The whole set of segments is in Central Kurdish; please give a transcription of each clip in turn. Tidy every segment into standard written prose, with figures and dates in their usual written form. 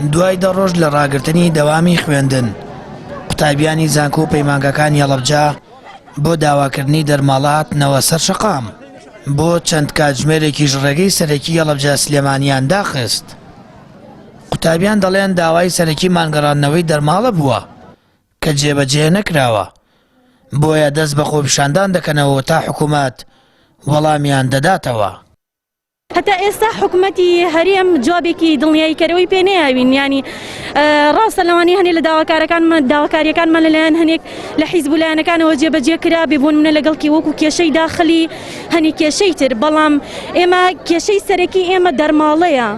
دوای 10 ڕۆژ لە ڕاگررتنی دەوامی خوێندن قوتابیانی زانکۆ و پەیمانگەکانی هەڵەبجە بۆ داواکردنی دەرماڵە هاتنەوە سەر شەقام بۆ چەند کاتژمێرێکیش ڕێگەی سەرەکی هەڵەبجە سلێمانیان داخست. قوتابیان دەڵێن داوای سەرەکی مانگەڕاندنەوەی دەرماڵە بووە کە جێبەجێ نەکراوە، بۆیە دەست بە خۆپیشاندان دەکەنەوە تا حکوومەت وەڵامیان دەداتەوە. حتى ئێستا حکوومەتی هەرێم جوابێکی دڵنیاییکەرەوەی پێ نەیاوین، ینی ڕاستە لەوانی هەنێ لە داواکاریەکانمان لەلایەن هەنێک لە حیزبولایەنەکانەوە جێبەجێ کرا بێبوون منە لەگەڵکی وەکو کێشەی داخلی هەنی کێشەی تر، بەڵام ئێمە کێشەی سەرەکی ئێمە دەرماڵەیە.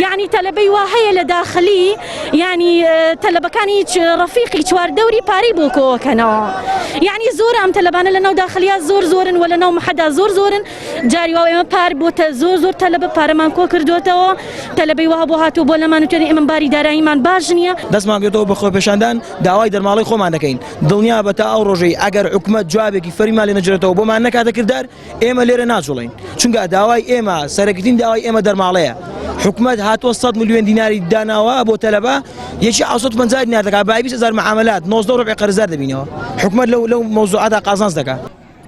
یعنی تەلەبەی وا هەیە لە داخلی، یعنی تەلەبەکانی ڕەفیقی چواردەوری پارەی بۆ کۆکەنەوە، یعنی زۆر ئەم تەلەبانە لەناو داخلیە زۆرن و لەناو مەحەدا زۆرن. جاری وا ئێمە پار بۆتە زۆر تەلەبە پارەمان کۆ کردوێتەوە، تەلەبەی وا بۆ هاتووە بۆ لەمان وتێنێ ئێمە باری داراییمان باش نییە. دەستمان گرتەوە بە خۆپیشاندان داوای دەرماڵی خۆمان دەکەین، دڵنیا بە تا ئەو ڕۆژەی ئەگەر حکوومەت جوابێکی فەرمیمان لێ نەجرێتەوە بۆمان نەکاتە کردار ئێمە لێرە ناجوڵین، چونکە داوای ئێمە سەرەکیترین داوای ئێمە دەرماڵەیە. حکوومەت هاتووە 100 ملیۆن دیناری داناوە بۆ تەلەبە، یەکی 750 دینار دەکات، بە 20,000 معاملات 19 ڕۆبع قەرزدار دەبینەوە. حکوومەت لەو مۆزوعاتە قازانج دەکات.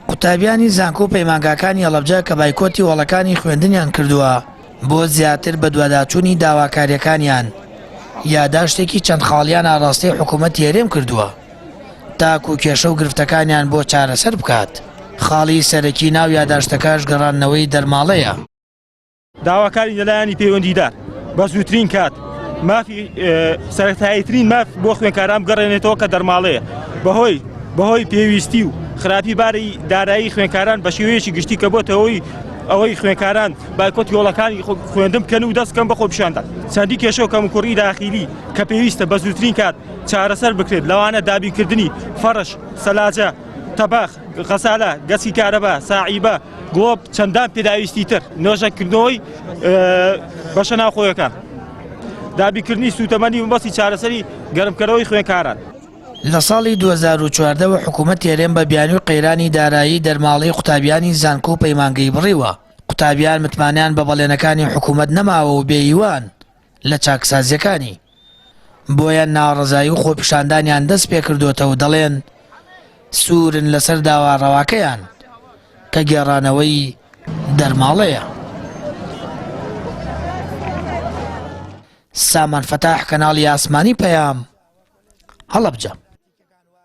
قوتابیانی زانکۆ و پەیمانگاکانی هەڵەبجە کە بایکۆتی وەڵەکانی خوێندنیان کردووە بۆ زیاتر بە دوواداچوونی داواکاریەکانیان یاداشتێکی چەند خاڵیان ئاڕاستەی حکوومەت هێرێم کردووە تاکو کێشە و گرفتەکانیان بۆ چارەسەر بکات. خاڵی سەرەکی ناو یاداشتەکەش گەڕاندنەوەی دەرماڵەیە. داواکاری لەلایەنی پەیوەندیدار بە زووترین کات مافی سەرەتاییترین ماف بۆ خوێنکاران بگەڕێنێتەوە کە دەرماڵەیە بەهۆی پێویستی و خراپی باری دارایی خوێنکاران بە شێوەیەکی گشتی کە بۆتەوەی ئەوەی خوێنکاران بایکۆت یۆڵەکانی خوێندن بکەن و دەست بکەن بە خۆپیشاندان. چەندی کێشە و کەموکوڕی داخیلی کە پێویستە بە زووترین کات چارەسەر بکرێت، لەوانە دابینکردنی فەرش، سەلاجە، تەباخ، غەسالە، گەچی کارەبا، ساعیبە، گڵۆب، چەندان پێداویستی تر، نۆژەکردنەوەی بەشە ناوخۆیەکان، دابینکردنی سوتەمەنی مەبەستی چارەسەری گەرمکردنەوەی خوێنکاران. لە ساڵی 2014 حکوومەت هێرێم بە بیانی و قەیرانی دارایی دەرماڵەی قوتابیانی زانکۆ و پەیمانگەی بڕیوە. قوتابیان متمانیان بە بەڵێنەکانی حکوومەت نەماوە و بێئیوان لە چاکسازیەکانی، بۆیە ناڕەزایی و خۆپیشاندانیان دەست پێ کردوتەوە و دەڵێن سوورن لەسەر داواڕەواکەیان کە گێڕانەوەی دەرماڵەیە. سامان فتاح، کەناڵی ئاسمانی پەیام، هەڵەبجە.